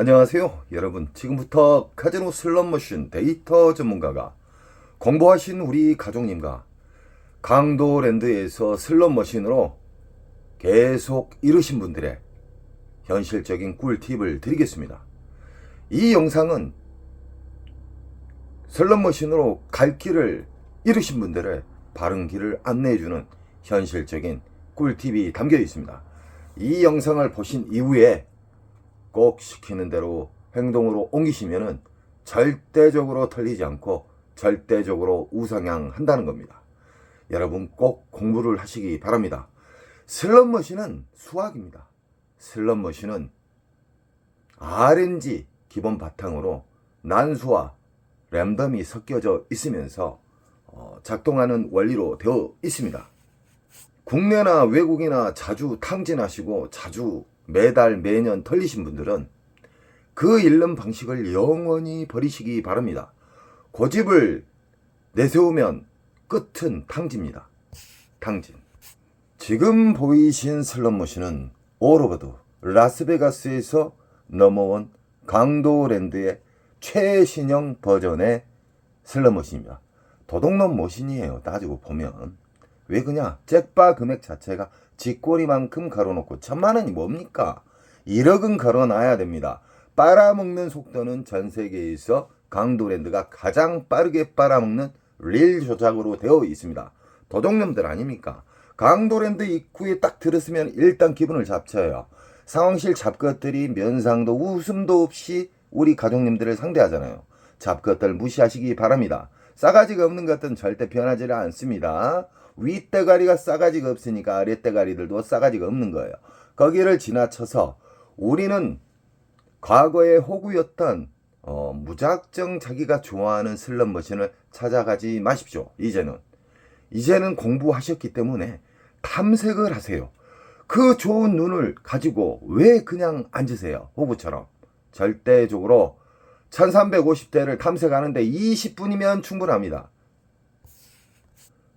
안녕하세요 여러분. 지금부터 카지노 슬롯머신 데이터 전문가가 공부하신 우리 가족님과 강도랜드에서 슬롯머신으로 계속 이루신 분들의 현실적인 꿀팁을 드리겠습니다. 이 영상은 슬롯머신으로 갈 길을 잃으신 분들의 바른 길을 안내해주는 현실적인 꿀팁이 담겨 있습니다. 이 영상을 보신 이후에 꼭 시키는 대로 행동으로 옮기시면은 절대적으로 털리지 않고 절대적으로 우상향한다는 겁니다. 여러분 꼭 공부를 하시기 바랍니다. 슬롯머신은 수학입니다. 슬롯머신은 RNG 기본 바탕으로 난수와 랜덤이 섞여져 있으면서 작동하는 원리로 되어 있습니다. 국내나 외국이나 자주 탕진하시고 자주 매달 매년 털리신 분들은 그 잃는 방식을 영원히 버리시기 바랍니다. 고집을 내세우면 끝은 탕진입니다. 탕진. 지금 보이신 슬롯머신은 올오버드 라스베가스에서 넘어온 강도랜드의 최신형 버전의 슬롯머신입니다. 도둑놈 머신이에요. 따지고 보면. 왜 그냐? 잭바 금액 자체가 쥐꼬리만큼 걸어놓고 1000만원이 뭡니까? 1억은 걸어놔야 됩니다. 빨아먹는 속도는 전 세계에서 강도랜드가 가장 빠르게 빨아먹는 릴 조작으로 되어 있습니다. 도둑놈들 아닙니까? 강도랜드 입구에 딱 들었으면 일단 기분을 잡쳐요. 상황실 잡것들이 면상도 웃음도 없이 우리 가족님들을 상대하잖아요. 잡것들 무시하시기 바랍니다. 싸가지가 없는 것들은 절대 변하지 않습니다. 윗대가리가 싸가지가 없으니까 아랫대가리들도 싸가지가 없는 거예요. 거기를 지나쳐서 우리는 과거의 호구였던 무작정 자기가 좋아하는 슬롯머신을 찾아가지 마십시오. 이제는 공부하셨기 때문에 탐색을 하세요. 그 좋은 눈을 가지고 왜 그냥 앉으세요? 호구처럼. 절대적으로 1350대를 탐색하는데 20분이면 충분합니다.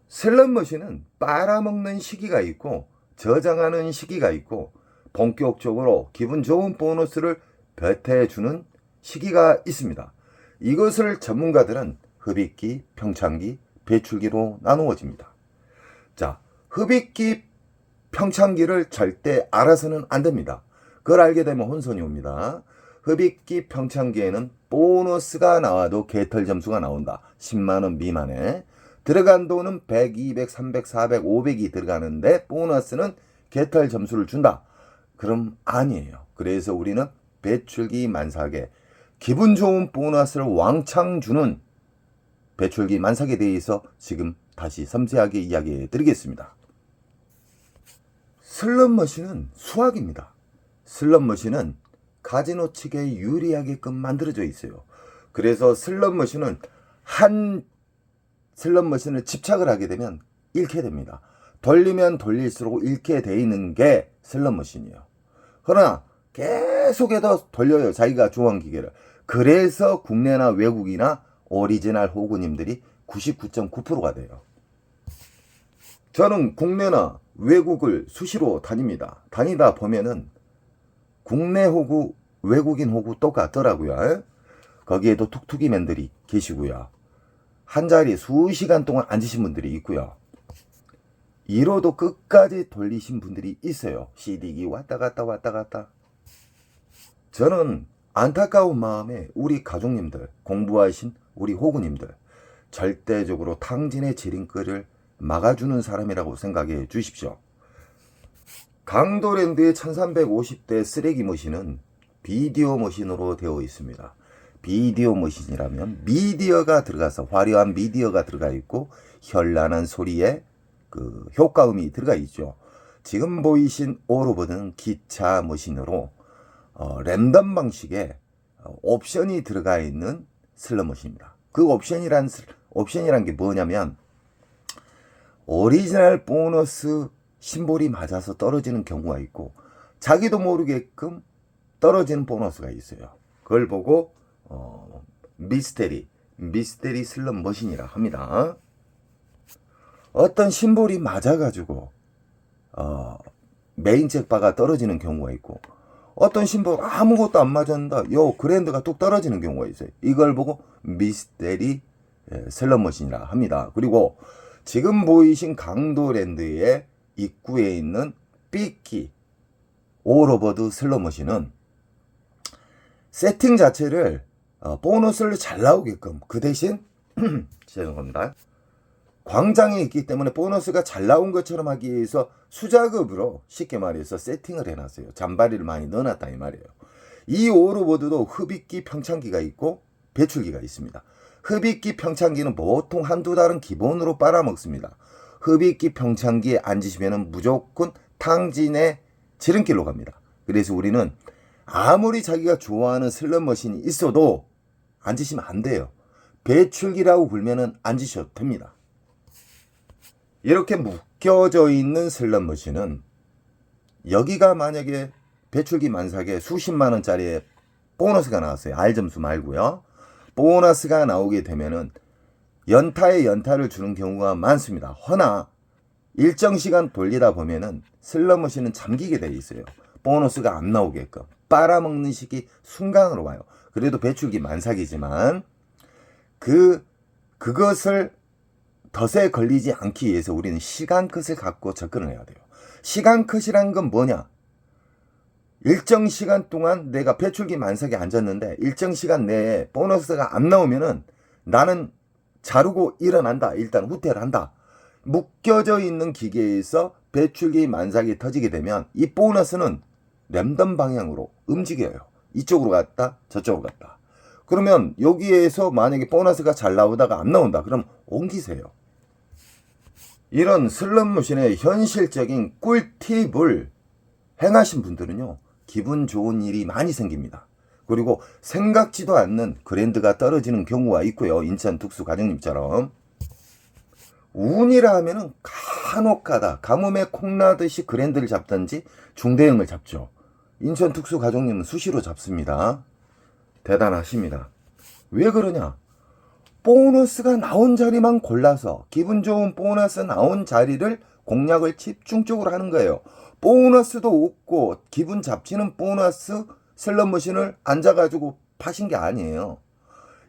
슬롯머신은 빨아먹는 시기가 있고 저장하는 시기가 있고 본격적으로 기분 좋은 보너스를 배태해주는 시기가 있습니다. 이것을 전문가들은 흡입기, 평창기, 배출기로 나누어집니다. 자, 흡입기, 평창기를 절대 알아서는 안 됩니다. 그걸 알게 되면 혼선이 옵니다. 흡입기, 평창기에는 보너스가 나와도 개털 점수가 나온다. 10만원 미만에. 들어간 돈은 100, 200, 300, 400, 500이 들어가는데 보너스는 개털 점수를 준다. 그럼 아니에요. 그래서 우리는 배출기 만삭에 기분 좋은 보너스를 왕창 주는 배출기 만삭에 대해서 지금 다시 섬세하게 이야기해 드리겠습니다. 슬롯머신은 수학입니다. 슬롯머신은 카지노 측에 유리하게끔 만들어져 있어요. 그래서 슬롯머신은 한 슬롯머신을 집착을 하게 되면 잃게 됩니다. 돌리면 돌릴수록 잃게 돼 있는 게 슬롯머신이에요. 그러나 계속해서 돌려요. 자기가 좋아하는 기계를. 그래서 국내나 외국이나 오리지널 호구님들이 99.9%가 돼요. 저는 국내나 외국을 수시로 다닙니다. 다니다 보면은 국내 호구, 외국인 호구 똑같더라고요. 거기에도 툭툭이맨들이 계시고요. 한 자리 수시간 동안 앉으신 분들이 있고요. 1호도 끝까지 돌리신 분들이 있어요. CD기 왔다 갔다. 저는 안타까운 마음에 우리 가족님들, 공부하신 우리 호구님들 절대적으로 탕진의 지름길을 막아주는 사람이라고 생각해 주십시오. 강도랜드의 1350대 쓰레기 머신은 비디오 머신으로 되어 있습니다. 비디오 머신이라면 미디어가 들어가서 화려한 미디어가 들어가 있고 현란한 소리에 그 효과음이 들어가 있죠. 지금 보이신 올오버드는 기차 머신으로 랜덤 방식의 옵션이 들어가 있는 슬롯머신입니다. 그 옵션이란 게 뭐냐면 오리지널 보너스 심볼이 맞아서 떨어지는 경우가 있고 자기도 모르게끔 떨어지는 보너스가 있어요. 그걸 보고 미스테리 슬롯머신이라 합니다. 어떤 심볼이 맞아가지고 메인 잭바가 떨어지는 경우가 있고 어떤 신발 아무것도 안 맞았는데 요 그랜드가 뚝 떨어지는 경우가 있어요. 이걸 보고 미스테리 슬롯머신이라 합니다. 그리고 지금 보이신 강도랜드의 입구에 있는 삐끼 오로버드 슬롯머신은 세팅 자체를 보너스를 잘 나오게끔, 그 대신 죄송합니다, 광장에 있기 때문에 보너스가 잘 나온 것처럼 하기 위해서 수작업으로 쉽게 말해서 세팅을 해놨어요. 잔바리를 많이 넣어놨다 이 말이에요. 이 오로보드도 흡입기 평창기가 있고 배출기가 있습니다. 흡입기 평창기는 보통 한두 달은 기본으로 빨아먹습니다. 흡입기 평창기에 앉으시면 무조건 탕진의 지름길로 갑니다. 그래서 우리는 아무리 자기가 좋아하는 슬롯머신이 있어도 앉으시면 안 돼요. 배출기라고 불면은 앉으셔도 됩니다. 이렇게 묶여져 있는 슬롯머신은 여기가 만약에 배출기 만삭에 수십만 원짜리의 보너스가 나왔어요. R점수 말고요. 보너스가 나오게 되면은 연타에 연타를 주는 경우가 많습니다. 허나 일정 시간 돌리다 보면은 슬롯머신은 잠기게 돼 있어요. 보너스가 안 나오게끔 빨아먹는 시기 순간으로 와요. 그래도 배출기 만삭이지만 그것을 덫에 걸리지 않기 위해서 우리는 시간 컷을 갖고 접근을 해야 돼요. 시간 컷이란 건 뭐냐? 일정 시간 동안 내가 배출기 만삭에 앉았는데 일정 시간 내에 보너스가 안 나오면은 나는 자르고 일어난다. 일단 후퇴를 한다. 묶여져 있는 기계에서 배출기 만삭이 터지게 되면 이 보너스는 랜덤 방향으로 움직여요. 이쪽으로 갔다 저쪽으로 갔다. 그러면 여기에서 만약에 보너스가 잘 나오다가 안 나온다. 그럼 옮기세요. 이런 슬롯머신의 현실적인 꿀팁을 행하신 분들은요, 기분 좋은 일이 많이 생깁니다. 그리고 생각지도 않는 그랜드가 떨어지는 경우가 있고요. 인천 특수 가정님처럼. 운이라 하면은 간혹가다 가뭄에 콩나듯이 그랜드를 잡든지 중대형을 잡죠. 인천 특수 가정님은 수시로 잡습니다. 대단하십니다. 왜 그러냐? 보너스가 나온 자리만 골라서 기분 좋은 보너스 나온 자리를 공략을 집중적으로 하는 거예요. 보너스도 없고 기분 잡치는 보너스 슬롯머신을 앉아가지고 파신 게 아니에요.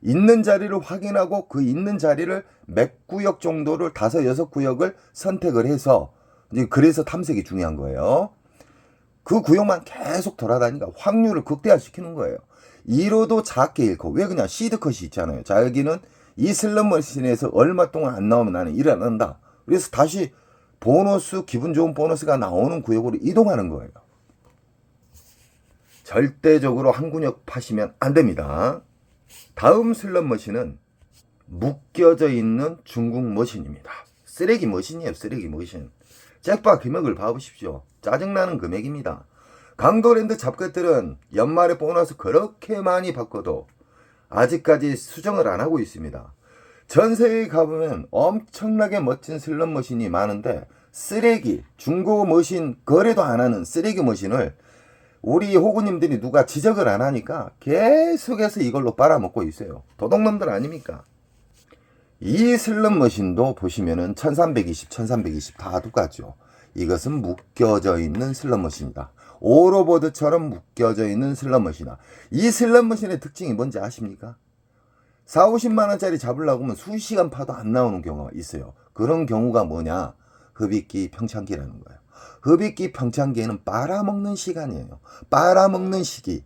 있는 자리를 확인하고 그 있는 자리를 몇 구역 정도를 5, 6구역을 선택을 해서, 그래서 탐색이 중요한 거예요. 그 구역만 계속 돌아다니니까 확률을 극대화시키는 거예요. 1호도 작게 잃고, 왜 그냥 시드컷이 있잖아요. 자, 여기는 이 슬롯머신에서 얼마 동안 안 나오면 나는 일어난다. 그래서 다시 보너스, 기분 좋은 보너스가 나오는 구역으로 이동하는 거예요. 절대적으로 한 구역 파시면 안 됩니다. 다음 슬롯머신은 묶여져 있는 중국 머신입니다. 쓰레기 머신이에요. 쓰레기 머신. 잭팟 금액을 봐보십시오. 짜증나는 금액입니다. 강도랜드 잡것들은 연말에 보너스 그렇게 많이 받고도 아직까지 수정을 안 하고 있습니다. 전세에 가보면 엄청나게 멋진 슬롯머신이 많은데 쓰레기, 중고 머신 거래도 안 하는 쓰레기 머신을 우리 호구님들이 누가 지적을 안 하니까 계속해서 이걸로 빨아먹고 있어요. 도둑놈들 아닙니까? 이 슬롯머신도 보시면은 1320, 1320 다 똑같죠. 이것은 묶여져 있는 슬롯머신이다. 오로보드처럼 묶여져 있는 슬롯머신이다. 이 슬롯머신의 특징이 뭔지 아십니까? 4, 50만 원짜리 잡으려고 하면 수시간 파도 안 나오는 경우가 있어요. 그런 경우가 뭐냐? 흡입기 평창기라는 거예요. 흡입기 평창기에는 빨아먹는 시간이에요. 빨아먹는 시기.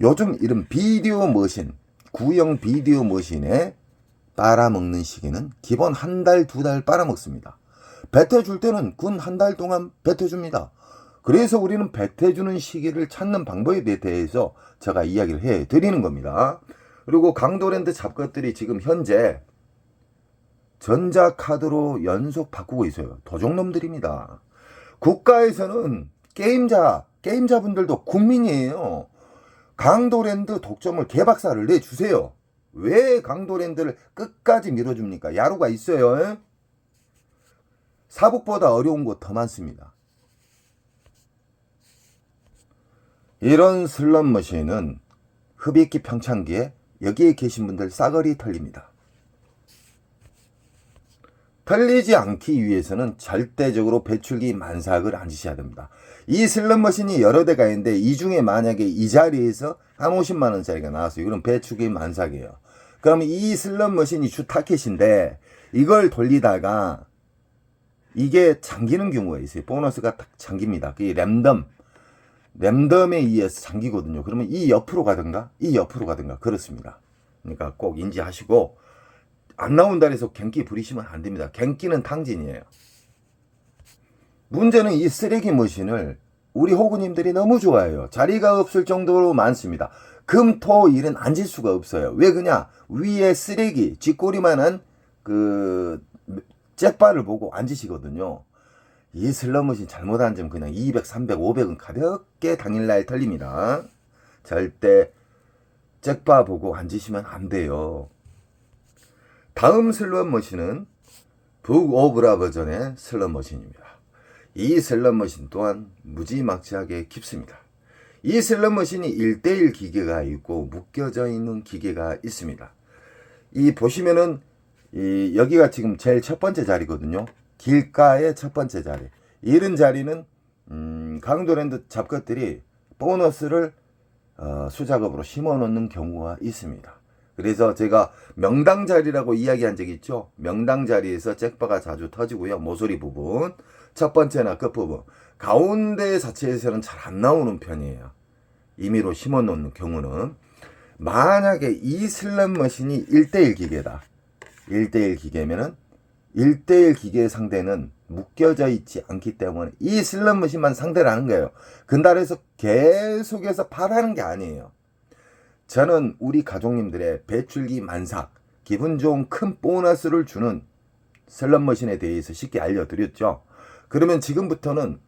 요즘 이런 비디오 머신, 구형 비디오 머신에 빨아먹는 시기는 기본 한 달, 2달 빨아먹습니다. 뱉어줄 때는 군 한 달 동안 뱉어줍니다. 그래서 우리는 뱉어주는 시기를 찾는 방법에 대해서 제가 이야기를 해드리는 겁니다. 그리고 강도랜드 잡것들이 지금 현재 전자카드로 연속 바꾸고 있어요. 도둑놈들입니다. 국가에서는 게임자분들도 국민이에요. 강도랜드 독점을 개박살을 내주세요. 왜 강도랜드를 끝까지 밀어줍니까? 야루가 있어요. 사북보다 어려운 곳 더 많습니다. 이런 슬롯머신은 흡입기 평창기에 여기에 계신 분들 싸그리 털립니다. 털리지 않기 위해서는 절대적으로 배출기 만삭을 앉으셔야 됩니다. 이 슬롯머신이 여러 대가 있는데 이 중에 만약에 이 자리에서 한 50만 원짜리가 나왔어요. 이건 배출기 만삭이에요. 그러면 이 슬롯머신이 주 타켓인데 이걸 돌리다가 이게 잠기는 경우가 있어요. 보너스가 딱 잠깁니다. 그게 랜덤에 의해서 잠기거든요. 그러면 이 옆으로 가든가 이 옆으로 가든가 그렇습니다. 그러니까 꼭 인지하시고 안 나온다 해서 갱기 부리시면 안 됩니다. 갱기는 탕진이에요. 문제는 이 쓰레기 머신을 우리 호구님들이 너무 좋아해요. 자리가 없을 정도로 많습니다. 금, 토, 일은 앉을 수가 없어요. 왜 그냐? 위에 쓰레기, 쥐꼬리만한 그 잭바를 보고 앉으시거든요. 이 슬롯머신 잘못 앉으면 그냥 200, 300, 500은 가볍게 당일날 털립니다. 절대 잭바 보고 앉으시면 안 돼요. 다음 슬롯머신은 북오브라 버전의 슬롯머신입니다. 이 슬롯머신 또한 무지막지하게 깊습니다. 이 슬롯머신이 1대1 기계가 있고 묶여져 있는 기계가 있습니다. 이 보시면은 여기가 지금 제일 첫 번째 자리거든요. 길가의 첫 번째 자리. 이런 자리는 강도랜드 잡것들이 보너스를 수작업으로 심어 놓는 경우가 있습니다. 그래서 제가 명당 자리라고 이야기한 적이 있죠. 명당 자리에서 잭바가 자주 터지고요. 모서리 부분, 첫 번째나 끝부분, 가운데 자체에서는 잘 안 나오는 편이에요. 임의로 심어 놓는 경우는. 만약에 이 슬롯머신이 1대1 기계다. 1대1 기계면은 1대1 기계의 상대는 묶여져 있지 않기 때문에 이 슬롯머신만 상대를 하는 거예요. 근달에서 계속해서 팔하는 게 아니에요. 저는 우리 가족님들의 배출기 만삭, 기분 좋은 큰 보너스를 주는 슬롯머신에 대해서 쉽게 알려드렸죠. 그러면 지금부터는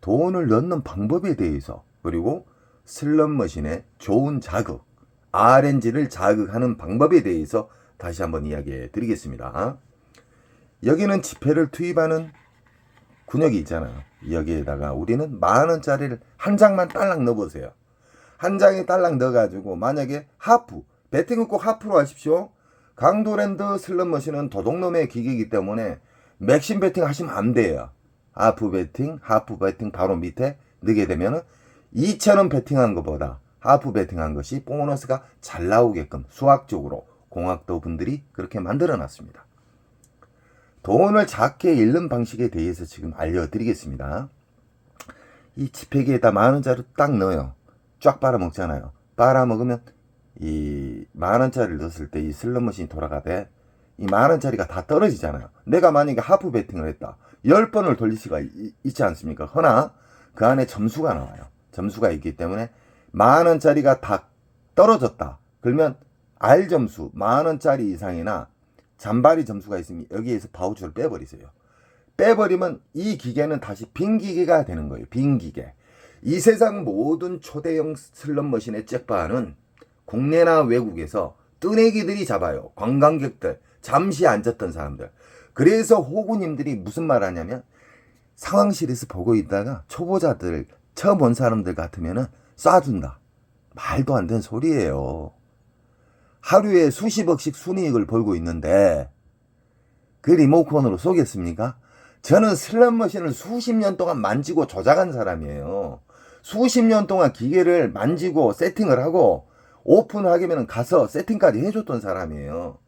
돈을 넣는 방법에 대해서, 그리고 슬롯머신의 좋은 자극, RNG를 자극하는 방법에 대해서 다시 한번 이야기해 드리겠습니다. 여기는 지폐를 투입하는 군역이 있잖아요. 여기에다가 우리는 10,000원짜리를 한 장만 딸랑 넣어보세요. 한 장에 딸랑 넣어가지고 만약에 하프, 배팅은 꼭 하프로 하십시오. 강도랜드 슬롯머신은 도둑놈의 기계이기 때문에 맥심 배팅 하시면 안 돼요. 하프 배팅 바로 밑에 넣게 되면 2,000원 배팅한 것보다 하프 배팅한 것이 보너스가 잘 나오게끔 수학적으로 공학도 분들이 그렇게 만들어 놨습니다. 돈을 작게 잃는 방식에 대해서 지금 알려드리겠습니다. 이 지폐기에다 10,000원짜리 딱 넣어요. 쫙 빨아먹잖아요. 빨아먹으면 이 10,000원짜리를 넣었을 때 이 슬롯머신이 돌아가되 이 10,000원짜리가 다 떨어지잖아요. 내가 만약에 하프 배팅을 했다. 10번을 돌릴 수가 있지 않습니까? 허나 그 안에 점수가 나와요. 점수가 있기 때문에 10,000원짜리가 다 떨어졌다. 그러면 R 점수 10,000원짜리 이상이나 잔바리 점수가 있으면 여기에서 바우처를 빼버리세요. 빼버리면 이 기계는 다시 빈 기계가 되는 거예요. 빈 기계. 이 세상 모든 초대형 슬롯머신의 잭바는 국내나 외국에서 뜨내기들이 잡아요. 관광객들, 잠시 앉았던 사람들. 그래서 호구님들이 무슨 말 하냐면 상황실에서 보고 있다가 초보자들, 처음 온 사람들 같으면 쏴준다. 말도 안 되는 소리예요. 하루에 수십억씩 순이익을 벌고 있는데 그 리모컨으로 쏘겠습니까? 저는 슬롯머신을 수십 년 동안 만지고 조작한 사람이에요. 수십 년 동안 기계를 만지고 세팅을 하고 오픈하기면 가서 세팅까지 해줬던 사람이에요.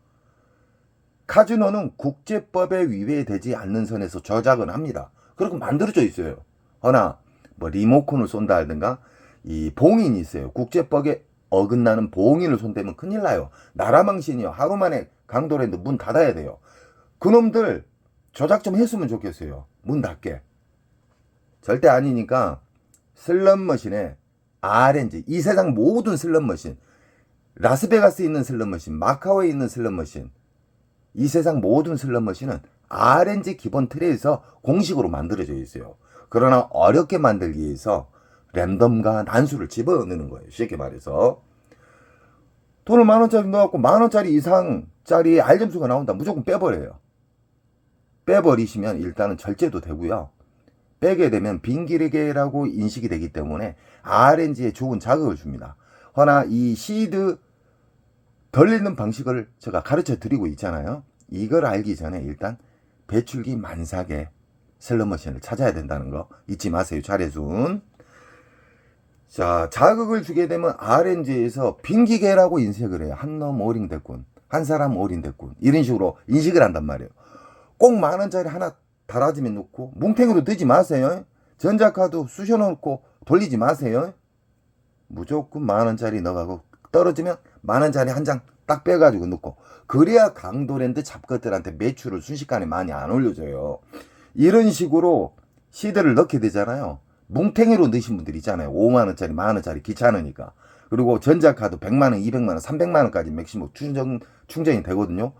카지노는 국제법에 위배되지 않는 선에서 조작은 합니다. 그렇게 만들어져 있어요. 허나 뭐 리모컨을 쏜다 하든가 이 봉인이 있어요. 국제법에 어긋나는 봉인을 손대면 큰일 나요. 나라망신이요. 하루 만에 강도랜드 문 닫아야 돼요. 그놈들 조작 좀 했으면 좋겠어요. 문 닫게. 절대 아니니까 슬롯머신에 RNG, 이 세상 모든 슬롯머신, 라스베가스에 있는 슬롯머신, 마카오에 있는 슬롯머신, 이 세상 모든 슬롯머신은 RNG 기본 틀에서 공식으로 만들어져 있어요. 그러나 어렵게 만들기 위해서 랜덤과 난수를 집어넣는 거예요. 쉽게 말해서. 돈을 10,000원짜리 넣어갖고 10,000원짜리 이상짜리 R점수가 나온다. 무조건 빼버려요. 빼버리시면 일단은 절제도 되고요. 빼게 되면 빈기계라고 인식이 되기 때문에 RNG에 좋은 자극을 줍니다. 허나 이 시드 덜리는 방식을 제가 가르쳐 드리고 있잖아요. 이걸 알기 전에 일단 배출기 만삭의 슬롯머신을 찾아야 된다는 거 잊지 마세요. 차례순. 자, 자극을 주게 되면 RNG에서 빙기계라고 인식을 해요. 한 놈 올인됐군, 한 사람 올인됐군, 이런 식으로 인식을 한단 말이에요. 꼭 만원짜리 하나 달아지면 놓고 뭉탱이로 넣지 마세요. 전자카드 쑤셔 놓고 돌리지 마세요. 무조건 만원짜리 넣어가고 떨어지면 만원짜리 한 장 딱 빼가지고 넣고, 그래야 강도랜드 잡것들한테 매출을 순식간에 많이 안 올려줘요. 이런 식으로 시드를 넣게 되잖아요. 뭉탱이로 넣으신 분들 있잖아요. 5만원짜리 만원짜리 귀찮으니까. 그리고 전자카드 100만원 200만원 300만원까지 맥시멈 충전이 되거든요.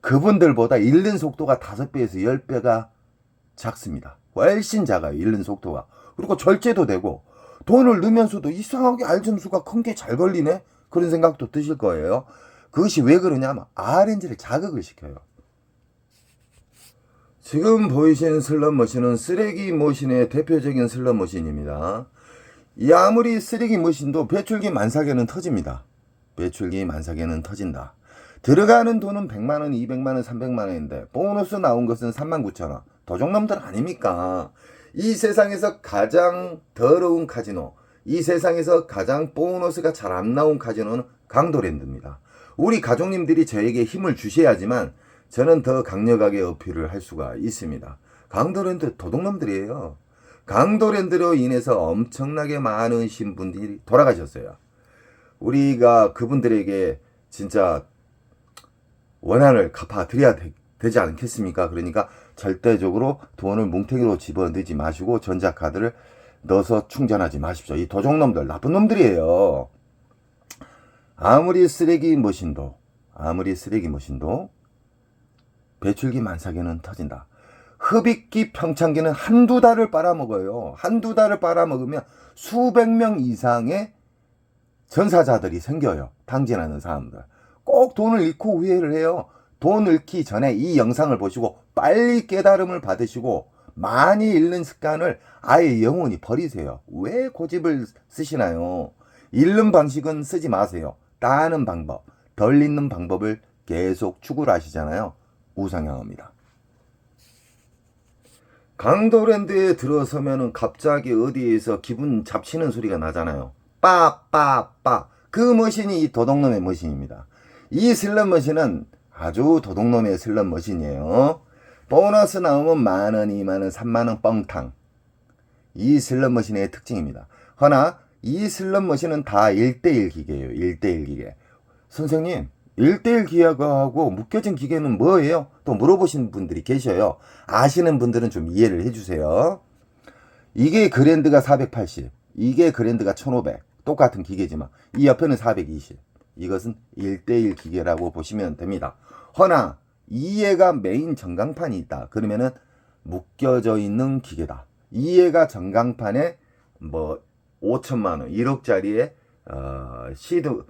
그분들보다 잃는 속도가 5배에서 10배가 작습니다. 훨씬 작아요, 잃는 속도가. 그리고 절제도 되고, 돈을 넣으면서도 이상하게 알점수가 큰 게 잘 걸리네? 그런 생각도 드실 거예요. 그것이 왜 그러냐면 RNG를 자극을 시켜요. 지금 보이시는 슬롯머신은 쓰레기 머신의 대표적인 슬롯머신입니다. 이 아무리 쓰레기 머신도 배출기 만삭에는 터집니다. 배출기 만삭에는 터진다. 들어가는 돈은 100만원, 200만원, 300만원인데 보너스 나온 것은 39,000원. 도적놈들 아닙니까? 이 세상에서 가장 더러운 카지노, 이 세상에서 가장 보너스가 잘 안 나온 카지노는 강도랜드입니다. 우리 가족님들이 저에게 힘을 주셔야지만 저는 더 강력하게 어필을 할 수가 있습니다. 강도랜드 도둑놈들이에요. 강도랜드로 인해서 엄청나게 많은 신분들이 돌아가셨어요. 우리가 그분들에게 진짜 원한을 갚아드려야 되지 않겠습니까? 그러니까 절대적으로 돈을 뭉탱이로 집어넣지 마시고 전자카드를 넣어서 충전하지 마십시오. 이 도적놈들 나쁜 놈들이에요. 아무리 쓰레기 머신도 배출기 만삭에는 터진다. 흡입기 평창기는 한두 달을 빨아먹어요. 한두 달을 빨아먹으면 수백 명 이상의 전사자들이 생겨요. 당진하는 사람들. 꼭 돈을 잃고 후회를 해요. 돈 잃기 전에 이 영상을 보시고 빨리 깨달음을 받으시고 많이 잃는 습관을 아예 영원히 버리세요. 왜 고집을 쓰시나요? 잃는 방식은 쓰지 마세요. 따는 방법, 덜 잃는 방법을 계속 추구를 하시잖아요. 우상향합니다. 강도랜드에 들어서면은 갑자기 어디에서 기분 잡치는 소리가 나잖아요. 빠빠빠. 그 머신이 이 도둑놈의 머신입니다. 이 슬롯머신은 아주 도둑놈의 슬롯머신이에요. 보너스 나오면 만원, 2만원, 3만원 뻥탕. 이 슬롯머신의 특징입니다. 허나 이 슬롯머신은 다 1대1 기계예요. 1대1 기계. 선생님, 1대1 기계하고 묶여진 기계는 뭐예요? 또 물어보신 분들이 계셔요. 아시는 분들은 좀 이해를 해주세요. 이게 그랜드가 480, 이게 그랜드가 1500. 똑같은 기계지만 이 옆에는 420. 이것은 1대1 기계라고 보시면 됩니다. 허나 이해가 메인 전광판이 있다. 그러면은 묶여져 있는 기계다. 이해가 전광판에 뭐 5천만원, 1억짜리의 시드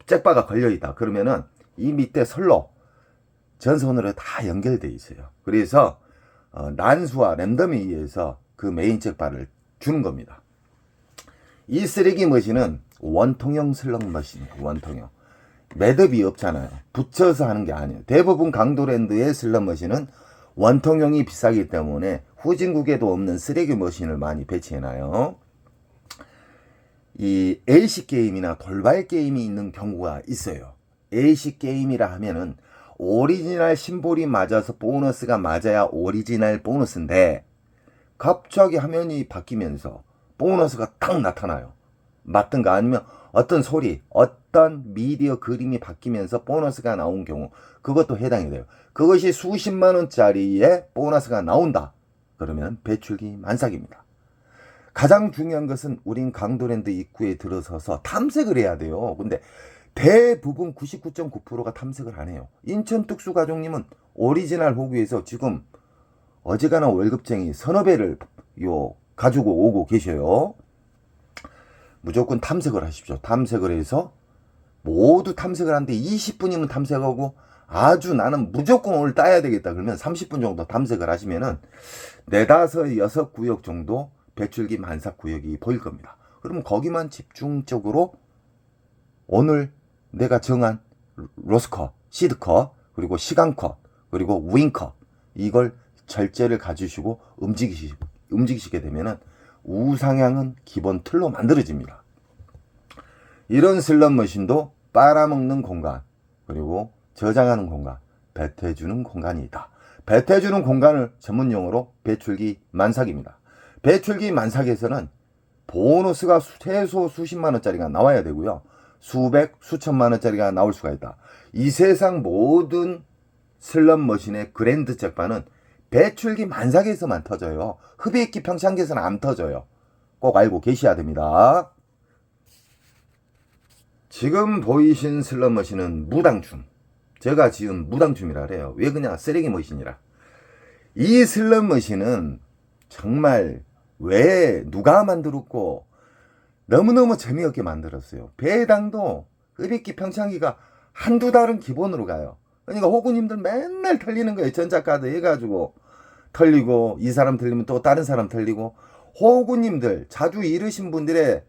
잭바가 걸려있다. 그러면은 이 밑에 선로 전선으로 다 연결되어 있어요. 그래서 난수와 랜덤에 의해서 그 메인 잭바를 주는 겁니다. 이 쓰레기 머신은 원통형 슬롯 머신이에요. 원통형. 매듭이 없잖아요. 붙여서 하는 게 아니에요. 대부분 강도랜드의 슬롯 머신은 원통형이 비싸기 때문에 후진국에도 없는 쓰레기 머신을 많이 배치해놔요. 이 AC 게임이나 돌발 게임이 있는 경우가 있어요. AC 게임이라 하면은 오리지널 심볼이 맞아서 보너스가 맞아야 오리지널 보너스인데 갑자기 화면이 바뀌면서 보너스가 딱 나타나요. 맞든가 아니면 어떤 소리, 어떤 미디어 그림이 바뀌면서 보너스가 나온 경우, 그것도 해당이 돼요. 그것이 수십만 원짜리의 보너스가 나온다. 그러면 배출기 만삭입니다. 가장 중요한 것은 우린 강도랜드 입구에 들어서서 탐색을 해야 돼요. 근데 대부분 99.9%가 탐색을 안 해요. 인천특수가족님은 오리지널 호구에서 지금 어지간한 월급쟁이 서너 배를 가지고 오고 계셔요. 무조건 탐색을 하십시오. 탐색을 해서 모두 탐색을 하는데 20분이면 탐색하고 아주 나는 무조건 오늘 따야 되겠다 그러면 30분 정도 탐색을 하시면은 4, 5, 6 구역 정도 배출기 만삭 구역이 보일 겁니다. 그러면 거기만 집중적으로 오늘 내가 정한 로스컷, 시드컷, 그리고 시간컷, 그리고 윙컷 이걸 절제를 가지시고 움직이시게 되면은 우상향은 기본 틀로 만들어집니다. 이런 슬롯머신도 빨아먹는 공간, 그리고 저장하는 공간, 배태해주는 공간이 있다. 배태해주는 공간을 전문용어로 배출기 만삭입니다. 배출기 만삭에서는 보너스가 최소 수십만 원짜리가 나와야 되고요. 수백, 수천만 원짜리가 나올 수가 있다. 이 세상 모든 슬롯머신의 그랜드 잭팟은 배출기 만삭에서만 터져요. 흡입기 평창기에서는 안 터져요. 꼭 알고 계셔야 됩니다. 지금 보이신 슬롯머신은 무당춤. 제가 지은 무당춤이라 그래요. 왜 그냥 쓰레기 머신이라. 이 슬롯머신은 정말 왜 누가 만들었고 너무너무 재미없게 만들었어요. 배당도 흡입기 평창기가 한두 달은 기본으로 가요. 그러니까 호구님들 맨날 털리는 거예요. 전자카드 해가지고 털리고, 이 사람 털리면 또 다른 사람 털리고. 호구님들 자주 잃으신 분들의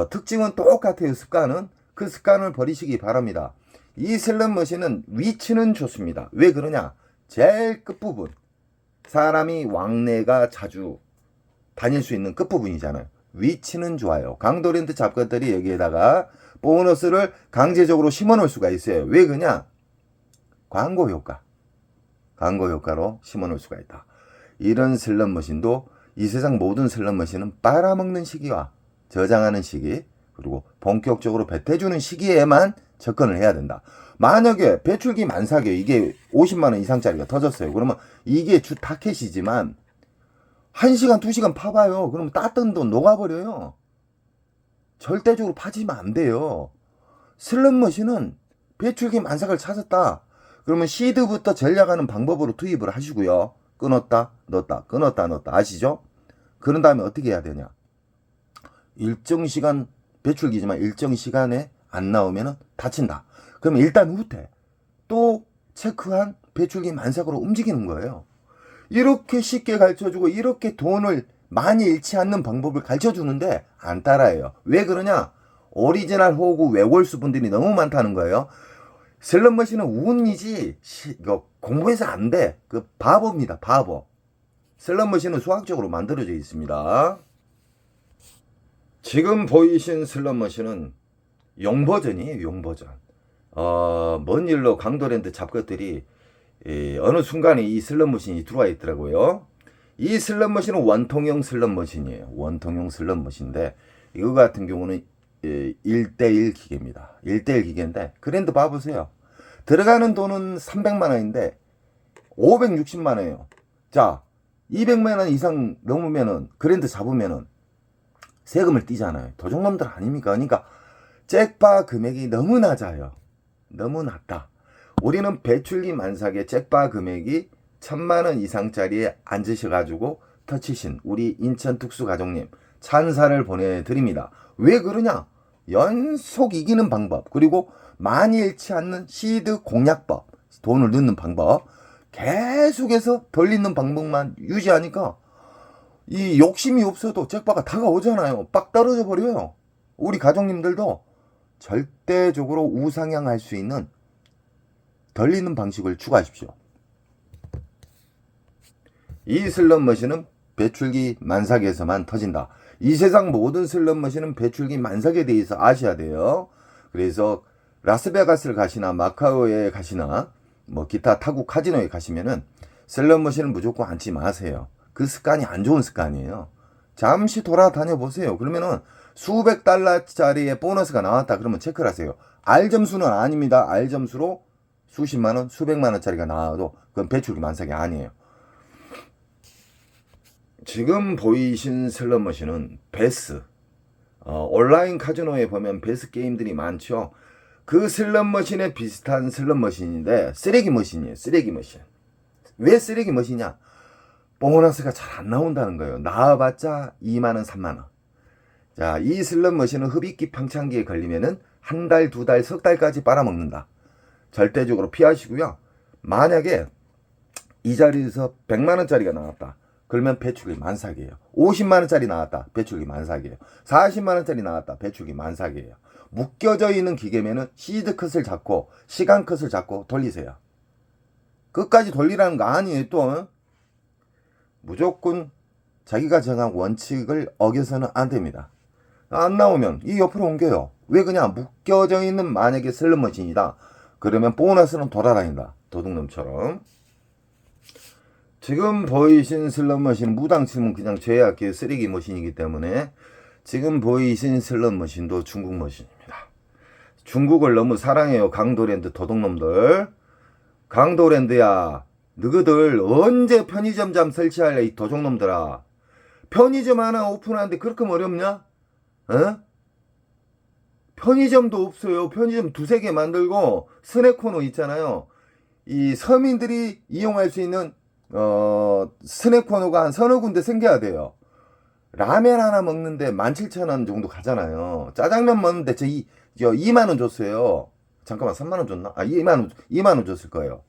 특징은 똑같아요. 습관은. 그 습관을 버리시기 바랍니다. 이 슬롯머신은 위치는 좋습니다. 왜 그러냐, 제일 끝부분, 사람이 왕래가 자주 다닐 수 있는 끝부분이잖아요. 위치는 좋아요. 강도랜드 잡것들이 여기에다가 보너스를 강제적으로 심어놓을 수가 있어요. 왜 그러냐, 광고 효과로 심어놓을 수가 있다. 이런 슬롯머신도 이 세상 모든 슬롯머신은 빨아먹는 시기와 저장하는 시기, 그리고 본격적으로 배태주는 시기에만 접근을 해야 된다. 만약에 배출기 만삭에 이게 50만원 이상짜리가 터졌어요. 그러면 이게 주 타켓이지만 1시간 2시간 파봐요. 그러면 땄던 돈 녹아버려요. 절대적으로 파지면 안 돼요. 슬롯머신은 배출기 만삭을 찾았다. 그러면 시드부터 전략하는 방법으로 투입을 하시고요. 끊었다 넣었다, 끊었다 넣었다, 아시죠? 그런 다음에 어떻게 해야 되냐, 일정 시간 배출기지만 일정 시간에 안 나오면 다친다. 그러면 일단 후퇴, 또 체크한 배출기 만삭으로 움직이는 거예요. 이렇게 쉽게 가르쳐주고 이렇게 돈을 많이 잃지 않는 방법을 가르쳐주는데 안 따라해요. 왜 그러냐, 오리지널 호구 외골수 분들이 너무 많다는 거예요. 슬롯머신은 운이지 이거 공부해서 안 돼. 그 바보입니다. 바보. 슬롯머신은 수학적으로 만들어져 있습니다. 지금 보이신 슬롯머신은 용버전이에요. 용버전. 먼 일로 강도랜드 잡것들이 어느 순간에 이 슬롯머신이 들어와 있더라고요. 이 슬롯머신은 원통형 슬롯머신이에요. 원통형 슬롯머신인데 이거 같은 경우는 1대1 기계입니다. 1대1 기계인데 그랜드 봐보세요. 들어가는 돈은 300만원인데 560만원이에요. 자, 200만원 이상 넘으면은 그랜드 잡으면은 세금을 떼잖아요. 도둑놈들 아닙니까? 그러니까 잭바 금액이 너무 낮아요. 너무 낮다. 우리는 배출기 만삭의 잭바 금액이 1000만원 이상짜리에 앉으셔가지고 터치신 우리 인천 특수가족님 찬사를 보내드립니다. 왜 그러냐, 연속 이기는 방법, 그리고 많이 잃지 않는 시드 공략법, 돈을 넣는 방법, 계속해서 덜 잃는 방법만 유지하니까 이 욕심이 없어도 잭바가 다가오잖아요. 빡 떨어져 버려요. 우리 가족님들도 절대적으로 우상향할 수 있는 덜 잃는 방식을 추가하십시오. 이 슬롯머신은 배출기 만삭에서만 터진다. 이 세상 모든 슬롯머신은 배출기 만삭에 대해서 아셔야 돼요. 그래서 라스베가스를 가시나 마카오에 가시나 뭐 기타 타국 카지노에 가시면은 슬롯머신을 무조건 앉지 마세요. 그 습관이 안 좋은 습관이에요. 잠시 돌아다녀 보세요. 그러면은 수백 달러짜리의 보너스가 나왔다 그러면 체크를 하세요. R 점수는 아닙니다. R 점수로 수십만원, 수백만원짜리가 나와도 그건 배출기 만삭이 아니에요. 지금 보이신 슬롯머신은 베스, 온라인 카지노에 보면 베스 게임들이 많죠. 그 슬롯머신에 비슷한 슬롯머신인데 쓰레기 머신이에요. 쓰레기 머신. 왜 쓰레기 머신이냐, 보너스가 잘 안 나온다는 거예요. 나와봤자 2만원, 3만원. 자, 이 슬롯머신은 흡입기 평창기에 걸리면은 한 달, 두 달, 석 달까지 빨아먹는다. 절대적으로 피하시고요. 만약에 이 자리에서 100만원짜리가 나왔다. 그러면 배출기 만삭이에요. 50만원짜리 나왔다. 배출기 만삭이에요. 40만원짜리 나왔다. 배출기 만삭이에요. 묶여져 있는 기계면은 시드 컷을 잡고 시간 컷을 잡고 돌리세요. 끝까지 돌리라는 거 아니에요. 또 무조건 자기가 정한 원칙을 어겨서는 안 됩니다. 안 나오면 이 옆으로 옮겨요. 왜 그냥 묶여져 있는 만약에 슬롯머신이다. 그러면 보너스는 돌아다닌다. 도둑놈처럼. 지금 보이신 슬롯머신은 무당 치면 그냥 죄악기의 쓰레기 머신이기 때문에 지금 보이신 슬롯머신도 중국 머신입니다. 중국을 너무 사랑해요. 강도랜드 도둑놈들. 강도랜드야, 너희들 언제 편의점 잠 설치할래, 이 도둑놈들아. 편의점 하나 오픈하는데 그렇게 어렵냐? 어? 편의점도 없어요. 편의점 두세 개 만들고 스낵 코너 있잖아요. 이 서민들이 이용할 수 있는 스낵 코너가 한 서너 군데 생겨야 돼요. 라면 하나 먹는데 17,000원 정도 가잖아요. 짜장면 먹는데 저 2만원 줬어요. 잠깐만, 3만원 줬나? 2만원 줬을 거예요.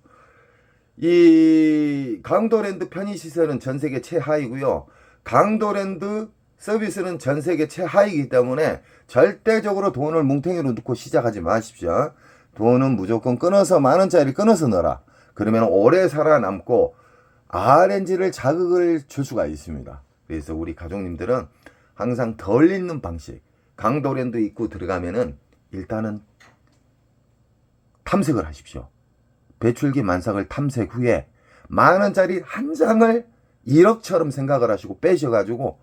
이 강도랜드 편의시설은 전세계 최하이고요. 강도랜드 서비스는 전세계 최하이기 때문에 절대적으로 돈을 뭉탱이로 넣고 시작하지 마십시오. 돈은 무조건 끊어서, 만원짜리 끊어서 넣어라. 그러면 오래 살아남고 RNG를 자극을 줄 수가 있습니다. 그래서 우리 가족님들은 항상 덜 있는 방식, 강도랜드 입구 들어가면은 일단은 탐색을 하십시오. 배출기 만삭을 탐색 후에 만원짜리 한 장을 1억처럼 생각을 하시고 빼셔가지고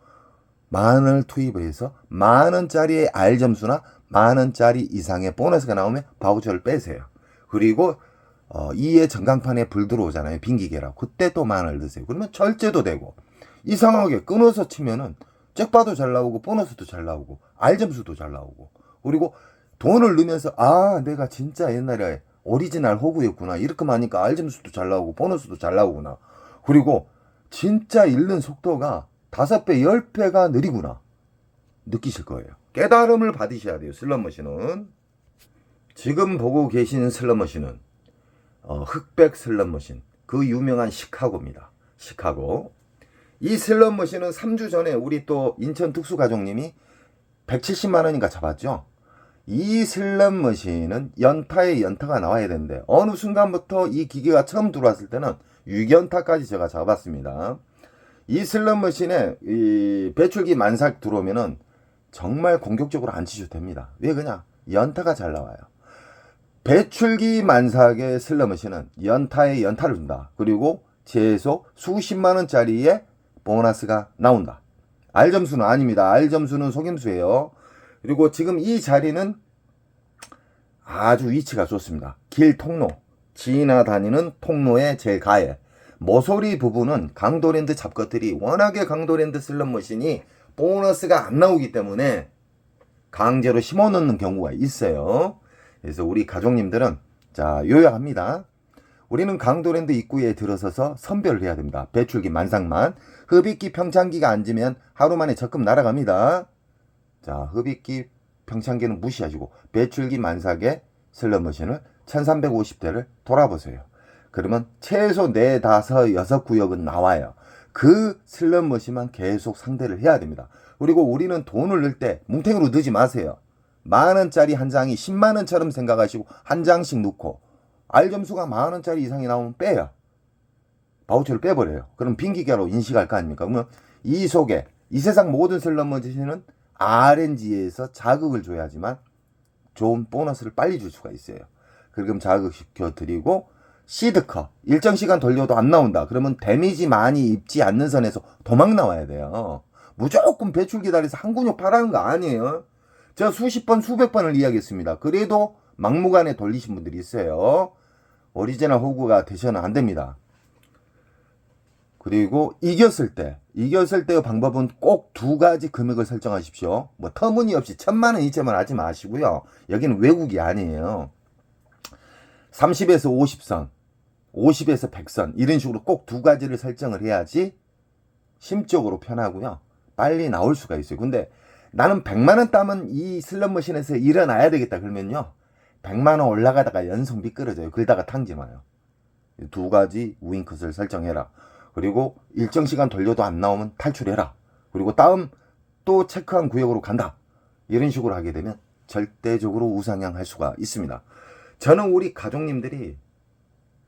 만원을 투입해서 만원짜리의 R점수나 만원짜리 이상의 보너스가 나오면 바우처를 빼세요. 그리고 2의 전광판에 불 들어오잖아요. 빈기계라. 그때 또 만원을 넣으세요. 그러면 절제도 되고, 이상하게 끊어서 치면은 잭바도 잘 나오고 보너스도 잘 나오고 R점수도 잘 나오고, 그리고 돈을 넣으면서 내가 진짜 옛날에 오리지널 호구였구나. 이렇게 하니까 R점수도 잘 나오고 보너스도 잘 나오구나. 그리고 진짜 읽는 속도가 5배, 10배가 느리구나. 느끼실 거예요. 깨달음을 받으셔야 돼요. 슬롯머신은. 지금 보고 계신 슬롯머신은 흑백 슬롯머신. 그 유명한 시카고입니다. 시카고. 이 슬롯머신은 3주 전에 우리 또 인천 특수가족님이 170만원인가 잡았죠. 이 슬롯머신은 연타에 연타가 나와야 되는데 어느 순간부터 이 기계가 처음 들어왔을 때는 6연타까지 제가 잡았습니다. 이 슬롯머신에 이 배출기 만삭 들어오면은 정말 공격적으로 안 치셔도 됩니다. 왜 그냥 연타가 잘 나와요. 배출기 만삭의 슬롯머신은 연타에 연타를 준다. 그리고 최소 수십만원짜리의 보너스가 나온다. R점수는 아닙니다. R점수는 속임수예요. 그리고 지금 이 자리는 아주 위치가 좋습니다. 길 통로, 지나다니는 통로의 제일 가에 모서리 부분은 강도랜드 잡것들이 워낙에 강도랜드 슬롯머신이 보너스가 안 나오기 때문에 강제로 심어넣는 경우가 있어요. 그래서 우리 가족님들은 자, 요약합니다. 우리는 강도랜드 입구에 들어서서 선별을 해야 됩니다. 배출기 만삭만. 흡입기 평창기가 앉으면 하루 만에 적금 날아갑니다. 자, 흡입기 평창기는 무시하시고 배출기 만삭의 슬롯머신을 1350대를 돌아보세요. 그러면 최소 4, 5, 6구역은 나와요. 그 슬롯머신만 계속 상대를 해야 됩니다. 그리고 우리는 돈을 넣을 때 뭉탱이로 넣지 마세요. 만원짜리 한 장이 10만원처럼 생각하시고 한 장씩 넣고 R점수가 만원짜리 이상이 나오면 빼요. 바우처를 빼버려요. 그럼 빈기계로 인식할 거 아닙니까? 그러면 이 속에 이 세상 모든 슬롯머신은 RNG에서 자극을 줘야지만 좋은 보너스를 빨리 줄 수가 있어요. 그럼 자극시켜 드리고 시드컷 일정 시간 돌려도 안 나온다. 그러면 데미지 많이 입지 않는 선에서 도망 나와야 돼요. 무조건 배출기 달에서 한 근육 파라는 거 아니에요. 제가 수십 번 수백 번을 이야기했습니다. 그래도 막무가내 돌리신 분들이 있어요. 오리지널 호구가 되셔는 안 됩니다. 그리고 이겼을 때의 방법은 꼭 2가지 금액을 설정하십시오. 뭐 터무니없이 1000만원, 2천만 하지 마시고요. 여기는 외국이 아니에요. 30에서 50선, 50에서 100선 이런 식으로 꼭 2가지를 설정을 해야지 심적으로 편하고요. 빨리 나올 수가 있어요. 근데 나는 100만원 따면 이 슬롯머신에서 일어나야 되겠다 그러면요. 100만원 올라가다가 연속 미끄러져요. 그러다가 탕진와요. 2가지 우윙컷을 설정해라. 그리고 일정 시간 돌려도 안 나오면 탈출해라. 그리고 다음 또 체크한 구역으로 간다. 이런 식으로 하게 되면 절대적으로 우상향할 수가 있습니다. 저는 우리 가족님들이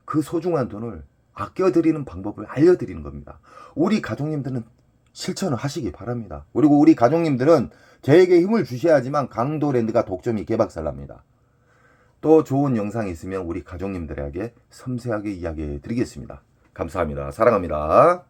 그 소중한 돈을 아껴드리는 방법을 알려드리는 겁니다. 우리 가족님들은 실천을 하시기 바랍니다. 그리고 우리 가족님들은 저에게 힘을 주셔야지만 강도랜드가 독점이 개박살납니다. 또 좋은 영상이 있으면 우리 가족님들에게 섬세하게 이야기해 드리겠습니다. 감사합니다. 사랑합니다.